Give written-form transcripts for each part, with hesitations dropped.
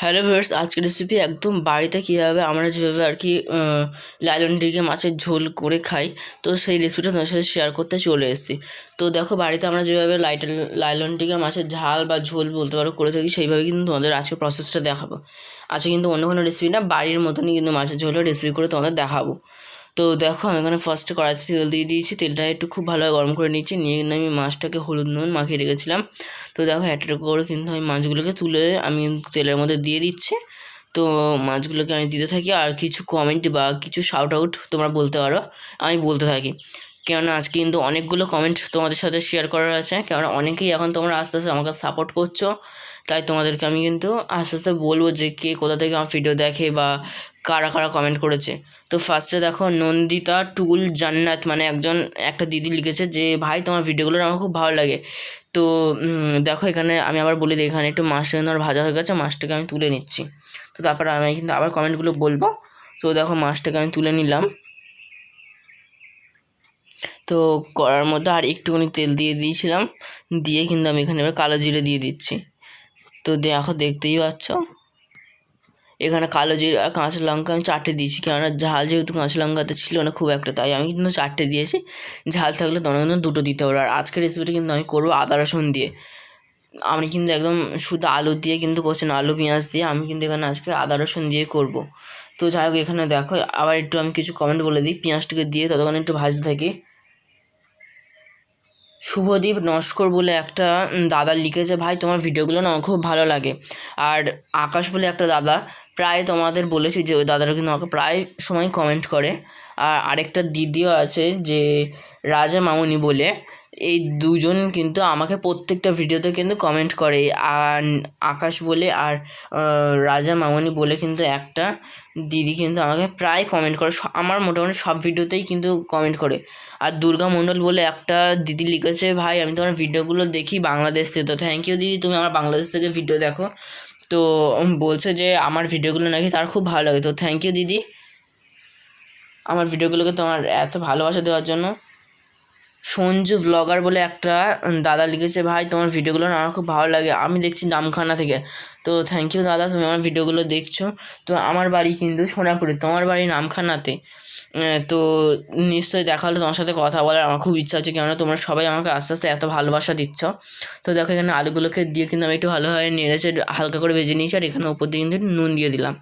Hello viewers, আজকের recipe একদম বাড়িতে কীভাবে আমরা যেভাবে আর কি লাইলন টিকে মাছের ঝোল করে খাই, তো সেই রেসিপিটা তোমার সাথে শেয়ার করতে চলে এসেছি। তো দেখো, বাড়িতে আমরা যেভাবে লাইলন টিকে মাছের ঝাল বা ঝোল বলতে পারো করে থাকি, সেইভাবে কিন্তু তোমাদের আজকে প্রসেসটা দেখাবো। আজকে কিন্তু অন্য কোনো রেসিপি না, বাড়ির মতনই কিন্তু মাছের ঝোলের রেসিপি করে তোমাদের দেখাবো। তো দেখো, আমি এখানে ফার্স্টে কড়াইতে তেল দিয়ে দিয়েছি। তেলটা একটু খুব ভালোভাবে গরম করে নিচ্ছি। নিয়ে কিন্তু আমি মাছটাকে হলুদ নুন মাখিয়ে রেখেছিলাম। তো দেখো, একটা করে কিন্তু আমি মাছগুলোকে তুলে আমি তেলের মধ্যে দিয়ে দিচ্ছি। তো মাছগুলোকে আমি দিতে থাকি, আর কিছু কমেন্ট বা কিছু শাউট আউট তোমরা বলতে পারো, আমি বলতে থাকি। কেননা আজকে কিন্তু অনেকগুলো কমেন্ট তোমাদের সাথে শেয়ার করার আছে, কেননা অনেকেই এখন তোমরা আস্তে আস্তে আমাকে সাপোর্ট করছো। তাই তোমাদেরকে আমি কিন্তু আস্তে আস্তে বলবো যে কে কোথা থেকে আমার ভিডিও দেখে বা কারা কারা কমেন্ট করেছে। তো ফার্স্টে দেখো, নন্দিতা টুল জান্নাত মানে একটা দিদি লিখেছে যে ভাই, তোমার ভিডিওগুলো আমার খুব ভালো লাগে। তো দেখো, এখানে আমি আবার বলি দিই, এখানে একটু মাছটা কিন্তু আমার ভাজা হয়ে গেছে, মাছটাকে আমি তুলে নিচ্ছি। তো তারপরে আমি কিন্তু আবার কমেন্টগুলো বলবো। তো দেখো, মাছটাকে আমি তুলে নিলাম। তো কড়ার মধ্যে আর একটুখানি তেল দিয়ে দিয়েছিলাম, দিয়ে কিন্তু আমি এখানে এবার কালো জিরে দিয়ে দিচ্ছি। তো দেখো, দেখতেই পাচ্ছ এখানে কালো জিরে আর কাঁচা লঙ্কা আমি 4টে দিয়েছি, কেননা ঝাল যেহেতু কাঁচা লঙ্কাতে ছিল না খুব একটা, তাই আমি কিন্তু 4টে দিয়েছি। ঝাল থাকলে তোমরা কিন্তু 2টো দিতে পারো। আর আজকের রেসিপিটা কিন্তু আমি করবো আদা রসুন দিয়ে। আমি কিন্তু একদম শুধু আলু দিয়ে কিন্তু করছি না, আলু পেঁয়াজ দিয়ে। আমি কিন্তু এখানে আজকে আদা রসুন দিয়ে করবো। তো যাই হোক, এখানে দেখো আবার একটু আমি কিছু কমেন্ট বলে দিই। পেঁয়াজটাকে দিয়ে ততক্ষণ একটু ভাজতে থাকি। শুভদীপ নস্কর বলে একটা দাদা লিখেছে, ভাই তোমার ভিডিওগুলো না আমার খুব ভালো লাগে। আর আকাশ বলে একটা দাদা, প্রায় তোমাদের বলেছি যে ওই দাদাটা কিন্তু আমাকে প্রায় সময় কমেন্ট করে। আর আরেকটা দিদিও আছে যে রাজা মামুনি বলে, এই দুজন কিন্তু আমাকে প্রত্যেকটা ভিডিওতে কিন্তু কমেন্ট করে। আর আকাশ বলে আর রাজা মামুনি বলে কিন্তু একটা দিদি কিন্তু আমাকে প্রায় কমেন্ট করে, আমার মোটামুটি সব ভিডিওতেই কিন্তু কমেন্ট করে। আর দুর্গা মণ্ডল বলে একটা দিদি লিখেছে, ভাই আমি তোমার ভিডিওগুলো দেখি বাংলাদেশ থেকে। তো থ্যাংক ইউ দিদি, তুমি আমার বাংলাদেশ থেকে ভিডিও দেখো। তো বলছে যে আমার ভিডিওগুলো নাকি তার খুব ভালো লাগে। তো থ্যাংক ইউ দিদি, আমার ভিডিওগুলোকে তোমার এত ভালোবাসা দেওয়ার জন্য। সঞ্জু ব্লগার বলে একটা দাদা লিখেছে, ভাই তোমার ভিডিওগুলো না আমার খুব ভালো লাগে, আমি দেখছি নামখানা থেকে। তো থ্যাংক ইউ দাদা, তুমি আমার ভিডিওগুলো দেখছো। তো আমার বাড়ি কিন্তু সোনাপুরে, তোমার বাড়ি নামখানাতে। তো নিশ্চয়ই দেখা হলে তোমার সাথে কথা বলার আমার খুব ইচ্ছা হচ্ছে, কেননা তোমরা সবাই আমাকে আস্তে আস্তে এত ভালোবাসা দিচ্ছ। তো দেখো, এখানে আলুগুলোকে দিয়ে কিন্তু আমি একটু ভালোভাবে নেড়েছে হালকা করে ভেজে নিয়েছি। আর এখানে ওপর দিয়ে কিন্তু নুন দিয়ে দিলাম।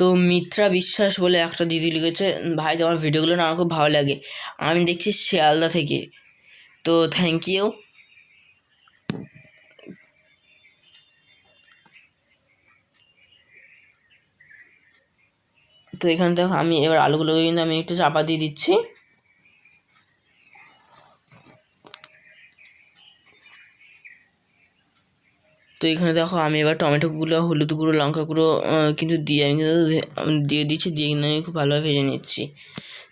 তো মিত্রা বিশ্বাস বলে একটা দিদি লিখেছে, ভাই তোমার ভিডিওগুলো না আমার খুব ভালো লাগে, আমি দেখছি শিয়ালদা থেকে। তো থ্যাংক ইউ। তো এখানে দেখো, আমি এবার আলুগুলোকে কিন্তু আমি একটু চাপা দিয়ে দিচ্ছি। তো এখানে দেখো, আমি এবার টমেটোগুলো, হলুদ গুঁড়ো, লঙ্কা গুঁড়ো কিন্তু দিয়ে আমি কিন্তু দিয়ে দিচ্ছি, দিয়ে কিন্তু আমি খুব ভালোভাবে ভেজে নিচ্ছি।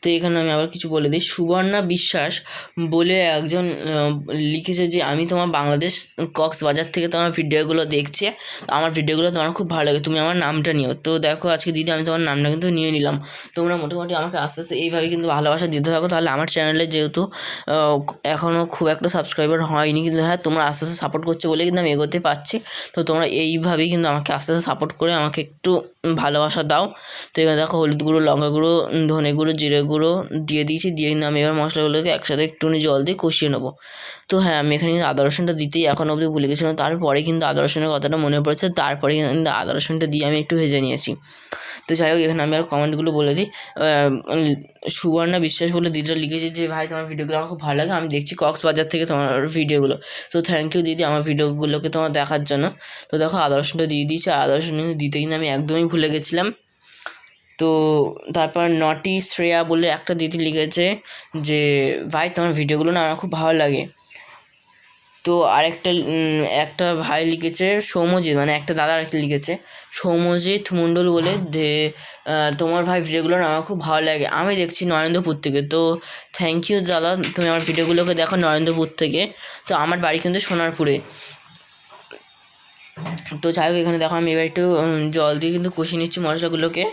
তো এখানে আমি আবার কিছু বলে দিই। সুবর্ণা বিশ্বাস বলে একজন লিখেছে যে, আমি তোমার বাংলাদেশ কক্সবাজার থেকে তোমার ভিডিওগুলো দেখছি, আমার ভিডিওগুলো তোমার খুব ভালো লাগে, তুমি আমার নামটা নিও। তো দেখো, আজকে দিদি আমি তোমার নামটা কিন্তু নিয়ে নিলাম। তোমরা মোটামুটি আমাকে আস্তে আস্তে এইভাবে কিন্তু ভালোবাসা দিতে থাকো, তাহলে আমার চ্যানেলে যেহেতু এখনও খুব একটা সাবস্ক্রাইবার হয়নি, কিন্তু হ্যাঁ, তোমরা আস্তে আস্তে সাপোর্ট করছো বলে কিন্তু আমি এগোতে পারছি। তো তোমরা এইভাবেই কিন্তু আমাকে আস্তে আস্তে সাপোর্ট করে আমাকে একটু ভালোবাসা দাও। তো এখানে দেখো, হলুদ গুঁড়ো, লঙ্কা গুঁড়ো, ধনে গুঁড়ো, জিরে গুঁড়ো দিয়ে দিয়েছি। দিয়ে কিন্তু আমি এবার মশলাগুলোকে একসাথে একটুখানি জল দিয়ে কষিয়ে নেবো। তো হ্যাঁ, আমি এখানে কিন্তু আদা রসুনটা দিতেই এখন অবধি ভুলে গেছিলাম, তারপরে কিন্তু আদা রসুনের কথাটা মনে পড়েছে, তারপরে কিন্তু আদা রসুনটা দিয়ে আমি একটু ভেজে নিয়েছি। তো যাই হোক, এখানে আমি আর কমেন্টগুলো বলে দিই। সুবর্ণা বিশ্বাস বলে দিদিটা লিখেছে যে, ভাই তোমার ভিডিওগুলো আমার খুব ভালো লাগে, আমি দেখছি কক্সবাজার থেকে তোমার ভিডিওগুলো। তো থ্যাংক ইউ দিদি আমার ভিডিওগুলোকে তোমার দেখার জন্য। তো দেখো, আদা রসুনটা দিয়ে দিয়েছি। আদা রসুন দিতে কিন্তু আমি একদমই ভুলে গেছিলাম। তো তারপর নটি শ্রেয়া বলে একটা দিদি লিখেছে যে, ভাই তোমার ভিডিওগুলো না আমার খুব ভালো লাগে। তো আরেকটা একটা ভাই লিখেছে সৌম্যজিৎ, মানে একটা দাদা আরেকটা লিখেছে সৌম্যজিৎ মণ্ডল বলে, যে তোমার ভাই ভিডিওগুলো না আমার খুব ভালো লাগে, আমি দেখছি নরেন্দ্রপুর থেকে। তো থ্যাংক ইউ দাদা, তুমি আমার ভিডিওগুলোকে দেখো নরেন্দ্রপুর থেকে। তো আমার বাড়ি কিন্তু সোনারপুরে। তো যাই হোক, এখানে দেখো আমি এবার একটু জল দিয়ে কিন্তু কষিয়ে নিচ্ছি মশলাগুলোকে।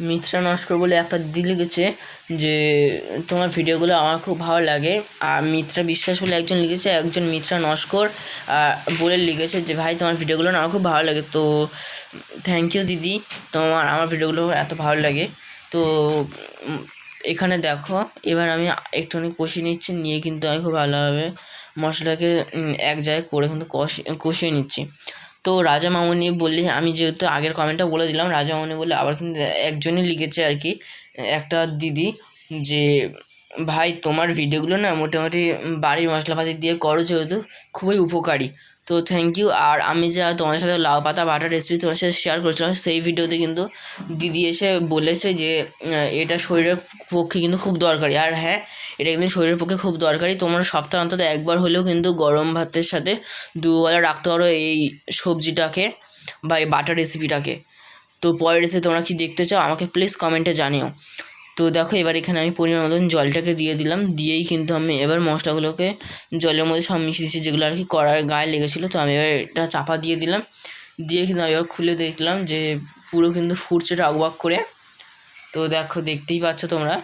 মিত্রা নস্কর বলে একটা দিদি লিখেছে যে তোমার ভিডিওগুলো আমার খুব ভালো লাগে। আর মিত্রা বিশ্বাস বলে একজন লিখেছে, একজন মিত্রা নস্কর বলে লিখেছে যে ভাই তোমার ভিডিওগুলো না আমার খুব ভালো লাগে। তো থ্যাংক ইউ দিদি, আমার ভিডিওগুলো এত ভালো লাগে। তো এখানে দেখো এবার আমি একটুখানি কষিয়ে নিচ্ছি, নিয়ে কিন্তু আমি খুব ভালোভাবে মশলাকে এক জায়গায় করে কিন্তু কষিয়ে নিচ্ছি। তো রাজা মামুনি বললে, আমি যেহেতু আগের কমেন্টটা বলে দিলাম, রাজা মামুনি বলে আবার কিন্তু একজনই লিখেছে আর কি, একটা দিদি, যে ভাই তোমার ভিডিওগুলো না মোটামুটি বাড়ির মশলাপাতি দিয়ে করো যেহেতু খুবই উপকারী। তো থ্যাংক ইউ। আর আমি যা তোমাদের সাথে লাউ পাতা বাটার রেসিপি তোমার সাথে শেয়ার করেছিলাম, সেই ভিডিওতে কিন্তু দিদি এসে বলেছে যে এটা শরীরের পক্ষে কিন্তু খুব দরকারি। আর হ্যাঁ, এটা কিন্তু শরীরের পক্ষে খুব দরকারি। তোমরা সপ্তাহে অন্তত একবার হলেও কিন্তু গরম ভাতের সাথে দুবেলা রাখতে পারো এই সবজিটাকে বা এই বাটার রেসিপিটাকে। তো পরের রেসিপি তোমরা কি দেখতে চাও আমাকে প্লিজ কমেন্টে জানিও। তো দেখো এবার এখানে আমি পরিমাণ মতন জলটাকে দিয়ে দিলাম, দিয়েই কিন্তু আমি এবার মশলাগুলোকে জলের মধ্যে সব মিশিয়ে দিচ্ছি, যেগুলো আর কি কড়ার গায়ে লেগেছিলো। তো আমি এবার এটা চাপা দিয়ে দিলাম, দিয়ে কিন্তু আমি এবার খুলে দেখলাম যে পুরো কিন্তু ফুটছে টকবক করে। তো দেখো দেখতেই পাচ্ছ তোমরা,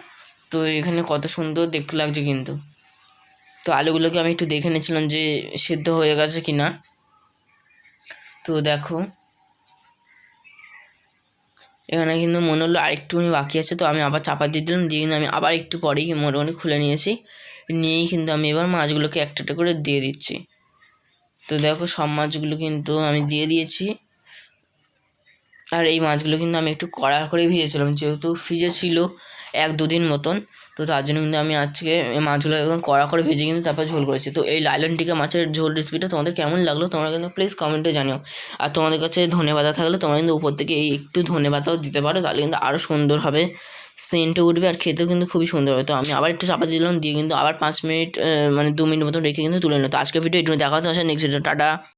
তো এখানে কত সুন্দর দেখতে লাগছে কিন্তু। তো আলুগুলোকে আমি একটু দেখে নিয়েছিলাম যে সেদ্ধ হয়ে গেছে কি না। তো দেখো এখানে কিন্তু মনে হলো আরেকটুখানি বাকি আছে, তো আমি আবার চাপা দিয়ে দিলাম, দিয়ে কিন্তু আমি আবার একটু পরেই মোটামুটি খুলে নিয়েছি। নিয়েই কিন্তু আমি এবার মাছগুলোকে একটা একটা করে দিয়ে দিচ্ছি। তো দেখো সব মাছগুলো কিন্তু আমি দিয়ে দিয়েছি। আর এই মাছগুলো কিন্তু আমি একটু কড়া করে ভেজেছিলাম, যেহেতু ফ্রিজে ছিল 1-2 দিন মতন। তো তার জন্য কিন্তু আমি আজকে এই মাছগুলো একদম কড়া করে ভেজে কিন্তু তারপর ঝোল করেছি। তো এই লাইলন টিকা মাছের ঝোল রেসিপিটা তোমাদের কেমন লাগলো তোমরা কিন্তু প্লিজ কমেন্টে জানিও। আর তোমাদের কাছে ধনেপাতা থাকলে তোমরা কিন্তু উপর থেকে এই একটু ধনেপাতাও দিতে পারো, তাহলে কিন্তু আরও সুন্দর হবে, সেন্টও উঠবে আর খেতেও কিন্তু খুবই সুন্দর হবে। তো আমি আবার একটু চাপা দিলাম, দিয়ে কিন্তু আবার 5 মিনিট মানে 2 মিনিট মতো রেখে কিন্তু তুলে নিলাম। তো আজকের ভিডিও একটু দেখা হচ্ছে নেক্সট ভিডিও, টাটা।